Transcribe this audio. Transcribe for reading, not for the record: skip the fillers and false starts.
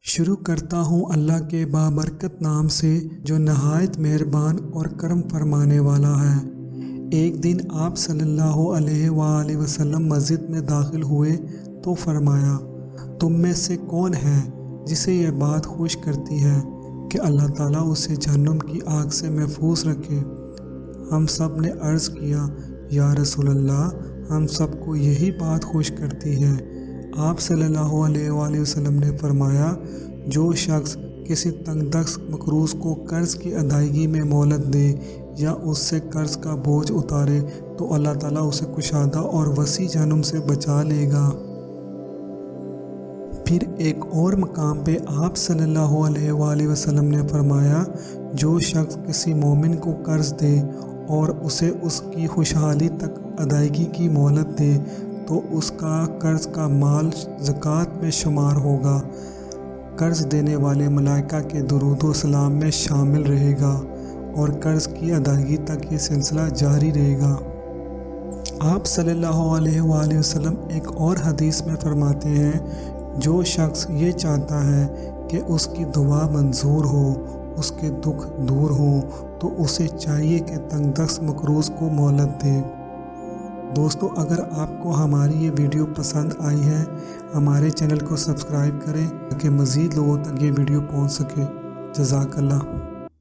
شروع کرتا ہوں اللہ کے بابرکت نام سے جو نہایت مہربان اور کرم فرمانے والا ہے۔ ایک دن آپ صلی اللہ علیہ وآلہ وسلم مسجد میں داخل ہوئے تو فرمایا، تم میں سے کون ہے جسے یہ بات خوش کرتی ہے کہ اللہ تعالیٰ اسے جہنم کی آگ سے محفوظ رکھے؟ ہم سب نے عرض کیا، یا رسول اللہ، ہم سب کو یہی بات خوش کرتی ہے۔ آپ صلی اللہ علیہ وآلہ وسلم نے فرمایا، جو شخص کسی تنگ دست مقروض کو قرض کی ادائیگی میں مہلت دے یا اس سے قرض کا بوجھ اتارے تو اللہ تعالیٰ اسے کشادہ اور وسیع جہنم سے بچا لے گا۔ پھر ایک اور مقام پہ آپ صلی اللہ علیہ وآلہ وسلم نے فرمایا، جو شخص کسی مومن کو قرض دے اور اسے اس کی خوشحالی تک ادائیگی کی مہلت دے تو اس کا قرض کا مال زکوٰۃ میں شمار ہوگا، قرض دینے والے ملائکہ کے درود و سلام میں شامل رہے گا اور قرض کی ادائیگی تک یہ سلسلہ جاری رہے گا۔ آپ صلی اللہ علیہ وآلہ وسلم ایک اور حدیث میں فرماتے ہیں، جو شخص یہ چاہتا ہے کہ اس کی دعا منظور ہو، اس کے دکھ دور ہوں، تو اسے چاہیے کہ تنگ دست مقروض کو مہلت دے۔ دوستو، اگر آپ کو ہماری یہ ویڈیو پسند آئی ہے، ہمارے چینل کو سبسکرائب کریں تاکہ مزید لوگوں تک یہ ویڈیو پہنچ سکے۔ جزاک اللہ۔